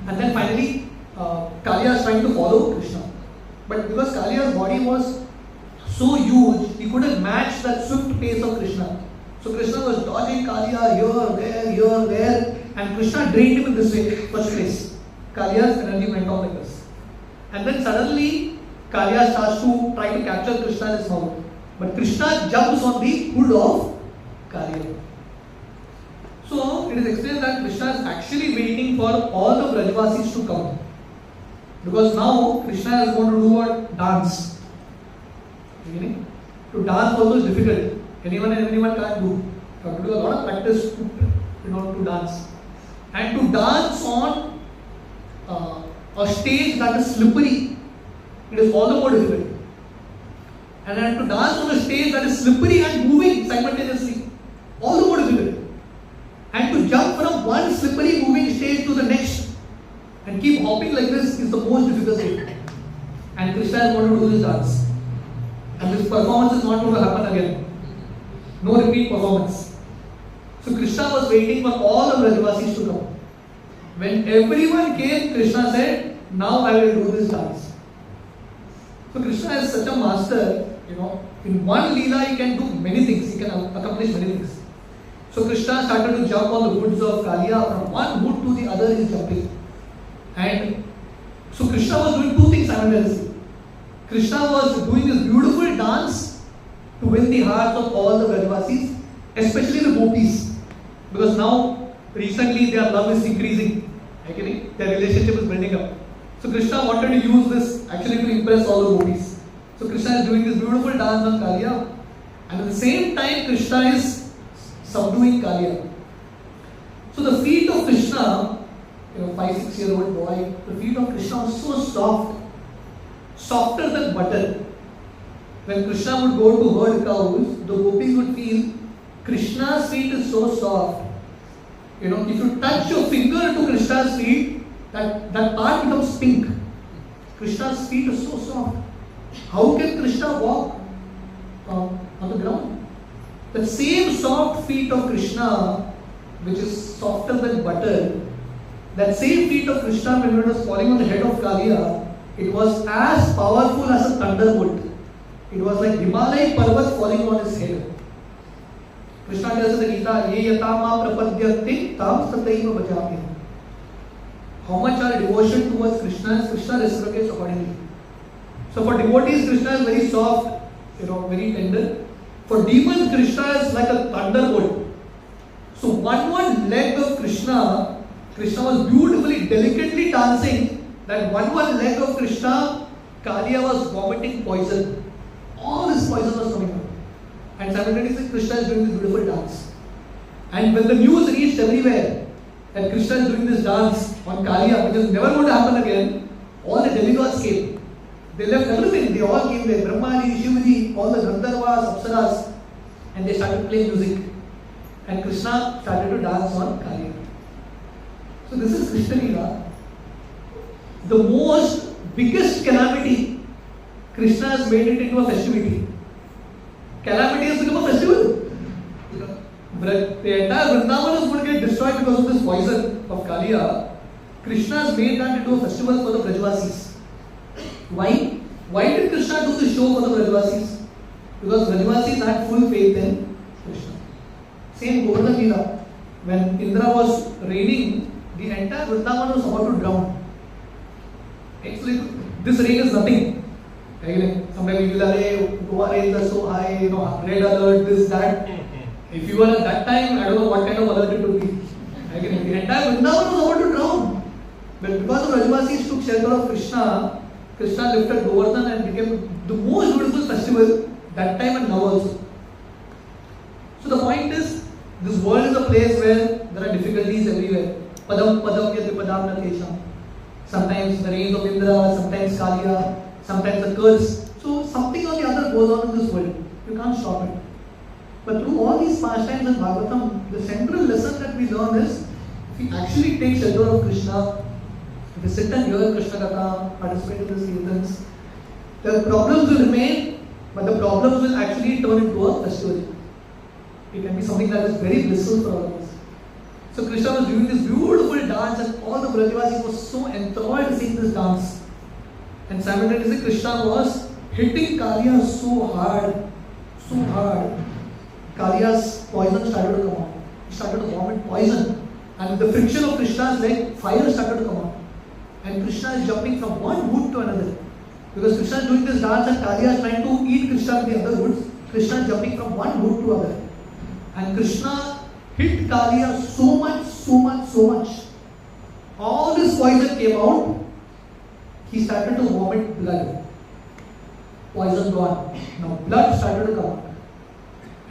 And then finally, Kaliya is trying to follow Krishna. But because Kaliya's body was so huge, he couldn't match that swift pace of Krishna. So Krishna was dodging Kaliya here, there, and Krishna drained him in this way, first place. Kaliya's energy went off like this. And then suddenly, Kaliya starts to try to capture Krishna in his mouth. But Krishna jumps on the hood of Kaliya. So it is explained that Krishna is actually waiting for all the Brajvasis to come. Because now Krishna is going to do a dance. To dance also is difficult. Anyone and everyone can't do. You have to do a lot of practice to dance. And to dance on a stage that is slippery, it is all the more difficult. And then to dance on a stage that is slippery and moving simultaneously, all the more difficult. And to jump from one slippery moving stage to the next and keep hopping like this is the most difficult thing. And Krishna is going to do this dance. And this performance is not going to happen again. No repeat performance. So Krishna was waiting for all the Brajvasis to come. When everyone came, Krishna said, now I will do this dance. So Krishna is such a master, in one Leela he can do many things, he can accomplish many things. So Krishna started to jump on the hoods of Kaliya, from one hood to the other he is jumping. And so Krishna was doing two things simultaneously. Krishna was doing this beautiful dance to win the hearts of all the Brajvasis, especially the gopis. Because now, recently their love is increasing. Their relationship is building up. So Krishna wanted to use this actually to impress all the gopis. So Krishna is doing this beautiful dance on Kaliya. And at the same time, Krishna is subduing Kaliya. So the feet of Krishna, 5-6-year-old boy, the feet of Krishna was so soft, softer than butter. When Krishna would go to herd cows, the gopis would feel Krishna's feet is so soft. If you touch your finger to Krishna's feet, that part becomes pink. Krishna's feet are so soft. How can Krishna walk on the ground? The same soft feet of Krishna, which is softer than butter, that same feet of Krishna, when it was falling on the head of Kaliya, it was as powerful as a thunderbolt. It was like Himalaya Parvat falling on his head. Krishna tells in the Gita, Ye yatama prapadyate tam sataiva bhajami. How much our devotion towards Krishna is, Krishna reciprocates accordingly. So for devotees, Krishna is very soft, very tender. For demons, Krishna is like a thunderbolt. So one leg of Krishna was beautifully, delicately dancing. That one leg of Krishna, Kaliya was vomiting poison. All this poison was coming out. And simultaneously Krishna is doing this beautiful dance. And when the news reached everywhere that Krishna is doing this dance on Kaliya, which is never going to happen again, all the demigods came. They left everything, they all came there. Brahmaji, Shivaji, all the Gandharvas, Apsaras, and they started playing music. And Krishna started to dance on Kaliya. So this is Krishna Leela. The most biggest calamity, Krishna has made it into a festivity. Calamity has become a festival. The entire Vrindavan is going to get destroyed because of this poison of Kaliya. Krishna has made that into a festival for the Brajvasis. Why? Why did Krishna do the show for the Brajvasis? Because Brajvasis had full faith in Krishna. Same Govardhan Leela. When Indra was reigning, the entire Vrindavan was about to drown. Actually, this rain is nothing. Sometimes we will Goa rains are so high, red alert, this, that. If you were at that time, I don't know what kind of alert it would be. The entire Vrindavan was about to drown. But because the Brajvasis took shelter of Krishna, Krishna lifted Govardhan and became the most beautiful festival that time and now also. So the point is, this world is a place where there are difficulties everywhere. Padam padam yad vipadam na tesham. Sometimes the rains of Indra, sometimes Kaliya, sometimes a curse. So something or the other goes on in this world. You can't stop it. But through all these pastimes in Bhagavatam, the central lesson that we learn is, if we actually take shelter of Krishna, if we sit and hear Krishna Katha, participate in these kirtans, the problems will remain, But the problems will actually turn into a festival. It can be something that is very blissful for all of us. So Krishna was doing this beautiful dance and all the Brajavasis were so enthralled seeing this dance. And simultaneously Krishna was hitting Kaliya so hard. Kaliya's poison started to come out. He started to vomit poison. And with the friction of Krishna's leg, fire started to come out. And Krishna is jumping from one wood to another. Because Krishna is doing this dance and Kaliya is trying to eat Krishna with the other woods. Krishna is jumping from one wood to another. And Krishna hit Kaliya so much. All this poison came out. He started to vomit blood. Poison gone. Now blood started to come out.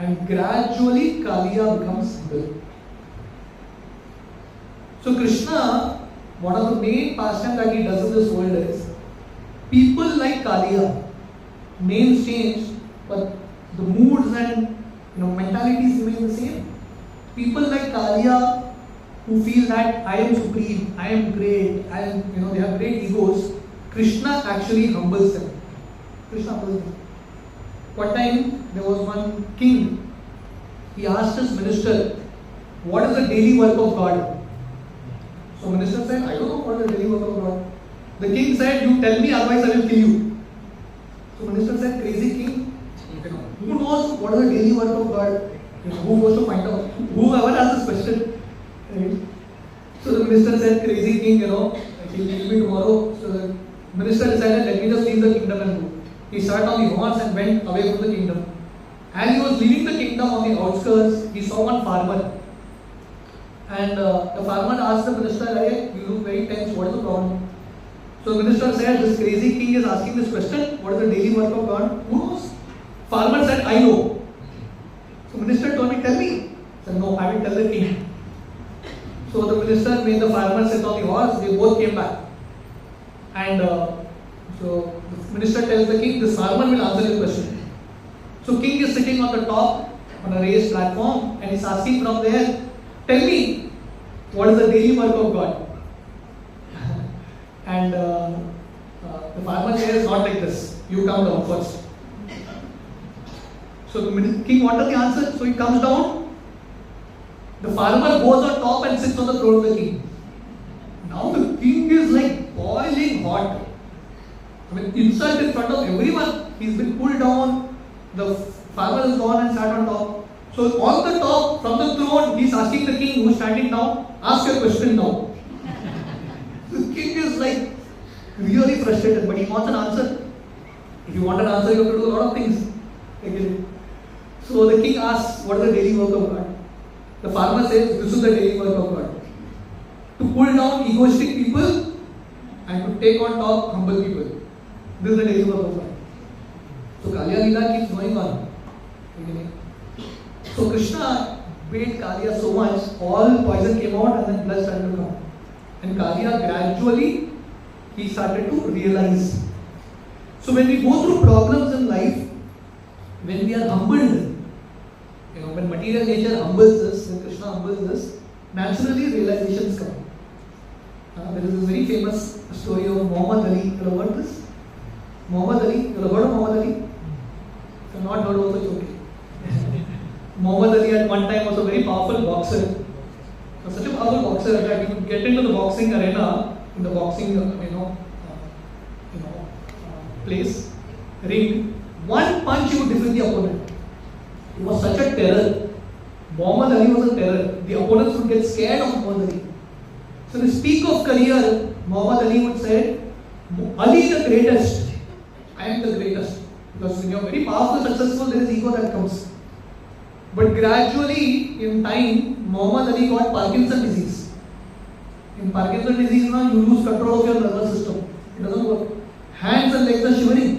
And gradually Kaliya becomes humble. So Krishna, one of the main pastimes that he does in this world is, people like Kaliya, names change, but the moods and mentalities remain the same. People like Kaliya who feel that I am supreme, I am great, they have great egos. Krishna actually humbles them. One time there was one king. He asked his minister, "What is the daily work of God?" So minister said, "I don't know what is the daily work of God." The king said, "You tell me, otherwise I will kill you." So minister said, "Crazy king, who knows what is the daily work of God? Who goes to find out? Whoever asked this question." Right? So the minister said, "Crazy king, he'll kill me tomorrow." So the minister decided, "Let me just leave the kingdom and go." He sat on the horse and went away from the kingdom. As he was leaving the kingdom on the outskirts, he saw one farmer. And the farmer asked the minister, "Hey, you look very tense, what is the problem?" So the minister said, "This crazy king is asking this question, what is the daily work of God? Who knows?" Farmer said, "I know." So minister told me, "Tell me." He said, "No, I will tell the king." So the minister made the farmer sit on the horse, they both came back. And so the minister tells the king, "This farmer will answer your question." So king is sitting on the top, on a raised platform, and he's asking from there, "Tell me, what is the daily work of God?" And the farmer says, "Not like this. You come down first." So the king wanted the answer, so he comes down. The farmer goes on top and sits on the throne of the king. Now the king is like boiling hot. Insult in front of everyone. He's been pulled down. The farmer is gone and sat on top. So on the top, from the throne, he's asking the king who's standing down, "Ask your question now." The king is like really frustrated, but he wants an answer. If you want an answer, you have to do a lot of things. So the king asks, "What is the daily work of God?" The farmer says, "This is the daily work of God. To pull down egoistic people and to take on top humble people. This is the daily work of God." So Kaliya Leela keeps going on. So Krishna beat Kaliya so much, all poison came out and then blood started to come. And Kaliya gradually, he started to realize. So when we go through problems in life, when we are humbled, when material nature humbles us, when Krishna humbles us, naturally realizations come. There is this very famous story of Muhammad Ali. You have heard this? Muhammad Ali, you have heard of Muhammad Ali? If you have not heard, also it's okay. Muhammad Ali at one time was a very powerful boxer. He was such a powerful boxer that he could get into the boxing arena, in the boxing, place, ring. One punch he would defeat the opponent. He was such a terror. Muhammad Ali was a terror. The opponents would get scared of Muhammad Ali. So to speak of career, Muhammad Ali would say, "Ali the greatest. I am the greatest." Because when you are very powerful, successful, there is ego that comes. But gradually, in time, Muhammad Ali got Parkinson's disease. In Parkinson's disease, now you lose control of your nervous system. It doesn't work. Hands and legs are shivering.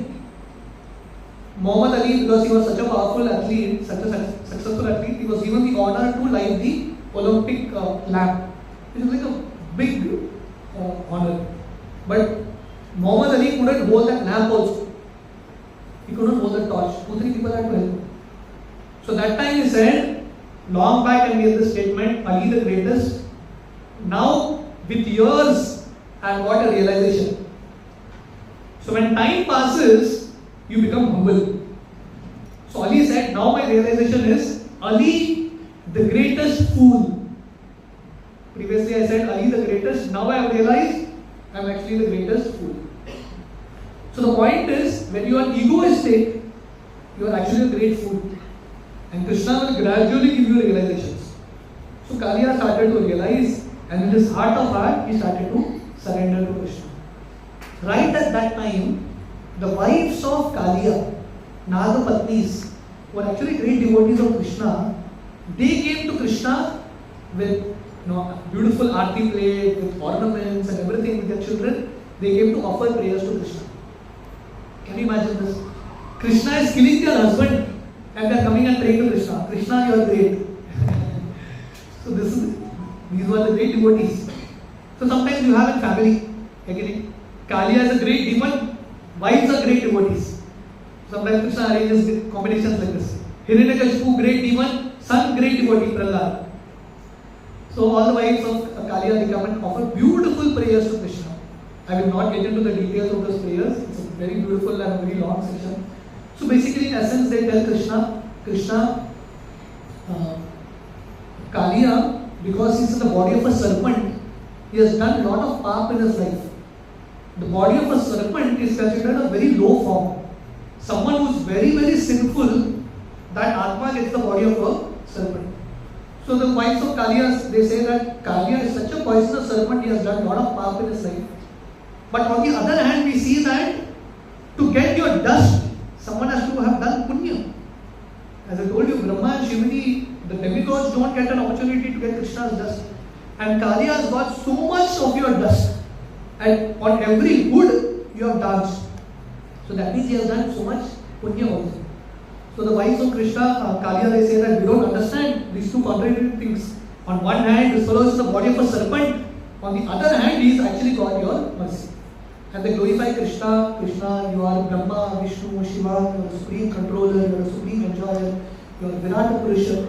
Muhammad Ali, because he was such a powerful athlete, such a successful athlete, he was given the honor to light the Olympic lamp. It is like a big honor. But Muhammad Ali couldn't hold that lamp also. He couldn't hold the torch. 2-3 people had to help. So that time he said, long back I made this statement, "Ali the greatest." Now with years I have got a realization. So when time passes, you become humble. So Ali said, now my realization is Ali the greatest fool. Previously I said Ali the greatest, now I have realized I am actually the greatest fool. So the point is, when you are egoistic, you are actually a great fool. And Krishna will gradually give you realizations. So Kaliya started to realize, and in his heart of heart, he started to surrender to Krishna. Right at that time, the wives of Kaliya, Nagapatnis, were actually great devotees of Krishna. They came to Krishna with beautiful aarti plate, with ornaments and everything with their children. They came to offer prayers to Krishna. Can you imagine this? Krishna is killing their husband and they are coming and praying to Krishna. Krishna, you are great. So these were the great devotees. So sometimes you have in family, again, Kaliya is a great demon, wives are great devotees. Sometimes Krishna arranges combinations like this. Hiranyakashipu, great demon, son, great devotee, Prahlad. So all the wives of Kaliya, they come and offer beautiful prayers to Krishna. I will not get into the details of those prayers. It's a very beautiful and very long section. So basically, in essence, they tell Krishna, Kaliya, because he's in the body of a serpent, he has done a lot of pap in his life. The body of a serpent is considered a very low form. Someone who is very, very sinful, that Atma gets the body of a serpent. So the wives of Kaliya, they say that Kaliya is such a poisonous serpent, he has done a lot of pap in his life. But on the other hand, we see that to get your dust, someone has to have done punya. As I told you, Brahma and Shivani, the demigods don't get an opportunity to get Krishna's dust. And Kaliya has got so much of your dust. And on every wood, you have danced. So that means he has done so much punya also. So the wives of Krishna, Kaliya, they say that we don't understand these two contradictory things. On one hand, this fellow is the body of a serpent. On the other hand, he is actually got your mercy. And they glorify Krishna. Krishna, you are Brahma, Vishnu, Shiva, you are the supreme controller, you are the supreme enjoyer, you are Virat Purusha.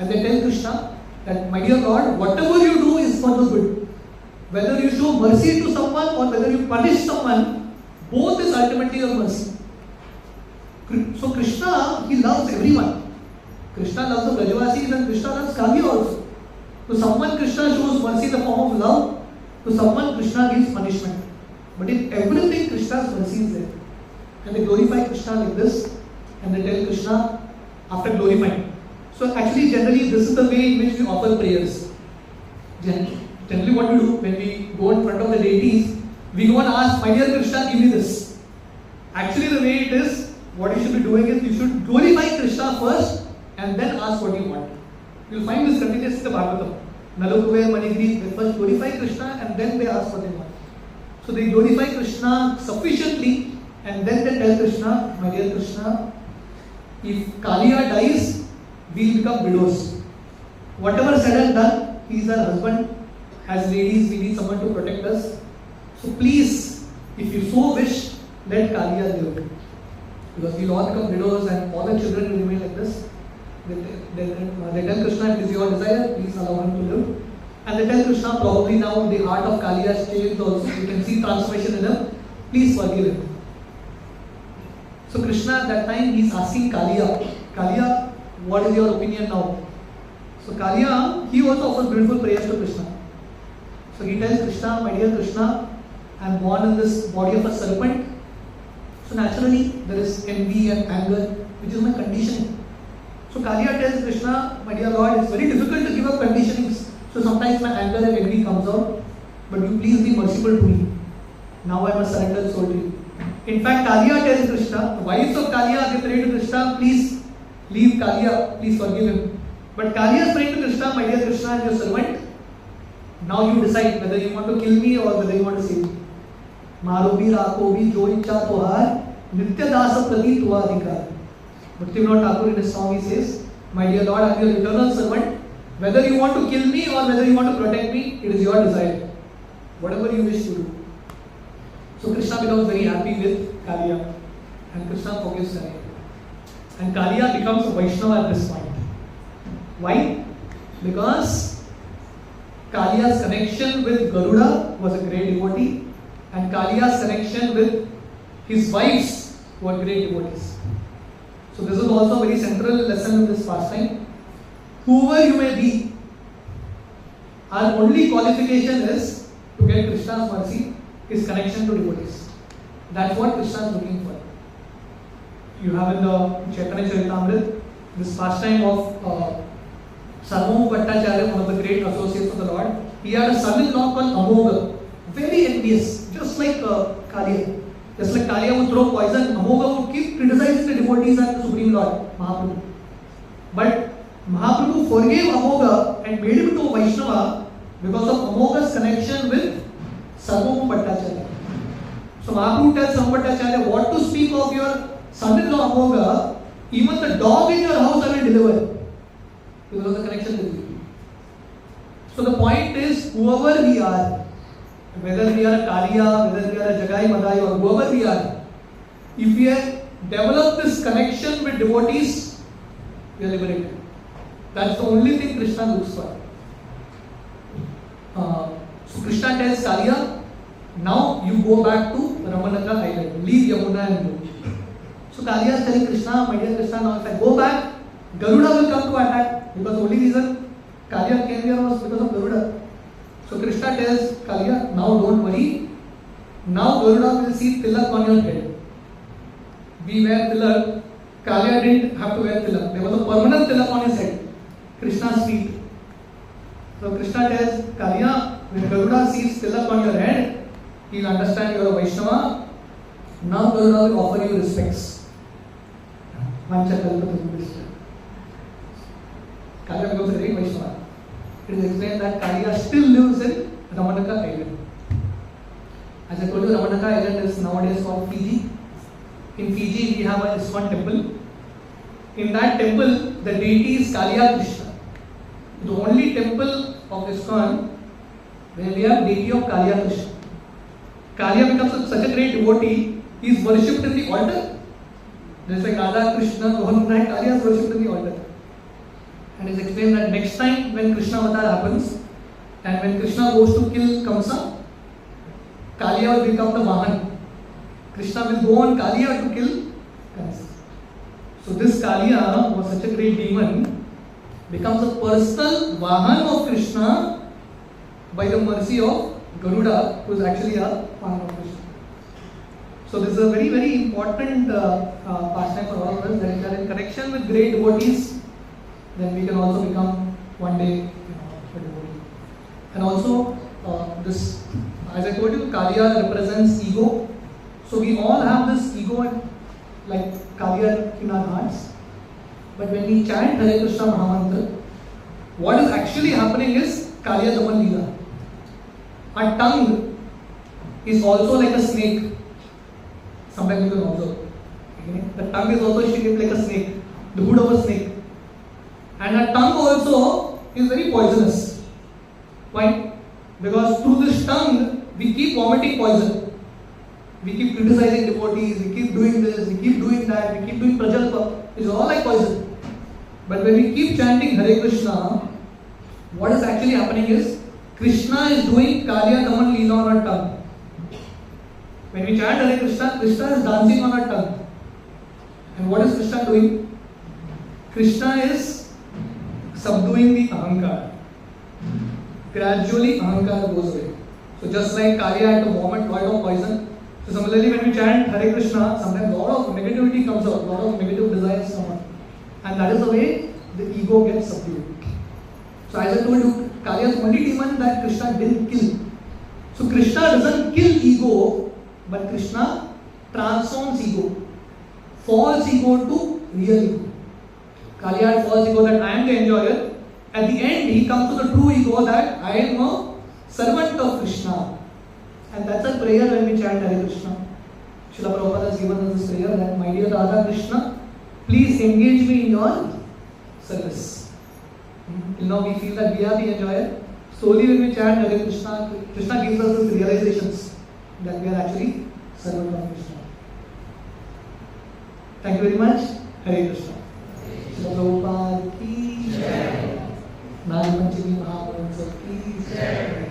And they tell Krishna that, my dear God, whatever you do is for the good. Whether you show mercy to someone or whether you punish someone, both is ultimately your mercy. So Krishna, he loves everyone. Krishna loves the Brajavasis and Krishna loves Kaliya also. To someone, Krishna shows mercy in the form of love. To someone, Krishna gives punishment. But in everything, Krishna's mercy is there. And they glorify Krishna like this. And they tell Krishna after glorifying. So actually, generally, this is the way in which we offer prayers. Generally what we do, when we go in front of the deities, we go and ask, my dear Krishna, give me this. Actually, the way it is, what you should be doing is, you should glorify Krishna first and then ask what you want. You will find this continuous in the Bhagavatam. Nalukuvaya Manigri, they first glorify Krishna and then they ask what they want. So they glorify Krishna sufficiently and then they tell Krishna, my dear Krishna, if Kaliya dies, we will become widows. Whatever said and done, he is our husband. As ladies, we need someone to protect us. So please, if you so wish, let Kaliya live. Because we will all become widows and all the children will remain like this. They tell Krishna, if it is your desire, please allow him to live. And they tell Krishna, probably now the heart of Kaliya has changed also. You can see transformation in him. Please forgive him. So Krishna at that time, he is asking Kaliya, Kaliya, what is your opinion now? So Kaliya, he also offers beautiful prayers to Krishna. So he tells Krishna, my dear Krishna, I am born in this body of a serpent. So naturally, there is envy and anger, which is my conditioning. So Kaliya tells Krishna, my dear Lord, it's very difficult to give up conditionings. So sometimes my anger and envy comes out. But you please be merciful to me. Now I must surrender soul to you. In fact, Kaliya tells Krishna, the wives of Kaliya, they pray to Krishna, please leave Kaliya, please forgive him. But Kaliya is praying to Krishna, my dear Krishna, I am your servant. Now you decide whether you want to kill me or whether you want to save me. Marobi Rakobi Jo Icha Tohar Nitya Dasa Prati Tua Adhikar. Bhaktivinoda Thakur in his song he says, my dear Lord, I am your eternal servant. Whether you want to kill me or whether you want to protect me, it is your desire. Whatever you wish to do. So Krishna becomes very happy with Kaliya. And Krishna forgives Kaliya. And Kaliya becomes a Vaishnava at this point. Why? Because Kaliya's connection with Garuda was a great devotee. And Kaliya's connection with his wives were great devotees. So this is also a very central lesson in this pastime. Whoever you may be, our only qualification is to get Krishna's mercy, his connection to devotees. That's what Krishna is looking for. You have in the Chaitanya Charitamrita this pastime of Sarvabhauma Bhattacharya, one of the great associates of the Lord. He had a son-in-law called Amogha, very envious, just like Kaliya. Just like Kaliya would throw poison, Amogha would keep criticizing the devotees and the Supreme Lord, Mahaprabhu. But Mahaprabhu forgave Amogha and made him into a Vaishnava because of Amogha's connection with Sarvabhauma Bhattacharya. So Mahaprabhu tells Sarvabhauma Bhattacharya, what to speak of your son-in-law Amogha, even the dog in your house I will deliver because of the connection with you. So the point is, whoever we are, whether we are a Kaliya, whether we are a Jagai Madai, or whoever we are, if we have developed this connection with devotees, we are liberated. That's the only thing Krishna looks for. So Krishna tells Kaliya, now you go back to Ramanaka island, leave Yamuna and go. So Kaliya is telling Krishna, my dear Krishna, now if I go back, Garuda will come to attack, because the only reason Kaliya came here was because of Garuda. So Krishna tells Kaliya, now don't worry, now Garuda will see tilak on your head. We wear tilak, Kaliya didn't have to wear tilak, there was a permanent tilak on his head, Krishna's feet. So Krishna tells Kaliya, when Garuda sees tilak on your head, he will understand you are a Vaishnava. Now Garuda will offer you respects. Kaliya becomes a great Vaishnava. It is explained that Kaliya still lives in Ramanaka Island. As I told you, Ramanaka Island is nowadays called Fiji. In Fiji, we have a ISKCON temple. In that temple, the deity is Kaliya Krishna. The only temple of ISKCON where we have deity of Kaliya Krishna. Kaliya becomes such a great devotee, he is worshipped in the altar. Just like Radha, Krishna, Mohan, Kaliya is worshipped in the altar. And it is explained that next time when Krishna avatar happens, and when Krishna goes to kill Kamsa, Kaliya will become the Vahan. Krishna will go on Kaliya to kill Kamsa. So this Kaliya was such a great demon, becomes a personal Vahan of Krishna by the mercy of Garuda, who is actually a Vahan of Krishna. So this is a very, very important pastime for all of us, that if we are in connection with great devotees, then we can also become one day a devotee. And also this, as I told you, Kaliya represents ego. So we all have this ego like Kaliya in our hearts. But when we chant Hare Krishna Mahamantra, what is actually happening is Kaliya Daman Leela. Our tongue is also like a snake. Sometimes you can observe. Okay? The tongue is also shaped like a snake, the hood of a snake. And our tongue also is very poisonous. Why? Because through this tongue, we keep vomiting poison. We keep criticizing devotees, we keep doing this, we keep doing that, we keep doing prajalpa. It's all like poison. But when we keep chanting Hare Krishna, what is actually happening is Krishna is doing Kaliya Daman Leela on our tongue. When we chant Hare Krishna, Krishna is dancing on our tongue. And what is Krishna doing? Krishna is subduing the ahankar. Gradually ahankar goes away. So just like Kaliya had to vomit lot of poison, so similarly when we chant Hare Krishna, sometimes a lot of negativity comes out, a lot of negative desires come out. And that is the way the ego gets subdued. So as I told you, Kaliya is the only demon that Krishna didn't kill. So Krishna doesn't kill ego, but Krishna transforms ego. False ego to real ego. Kaliya had false ego that I am the enjoyer. At the end, he comes to the true ego that I am a servant of Krishna. And that's a prayer when we chant Hare Krishna. Srila Prabhupada has given us this prayer that, my dear Radha Krishna, please engage me in your service. Till now we feel that we are the enjoyer. Slowly when we chant Hare Krishna, Krishna gives us these realizations that we are actually servant of Krishna. Thank you very much. Hare Krishna. Srila Prabhupada ki Jai. Nagi Panchami Mahaprabhu ki Jai.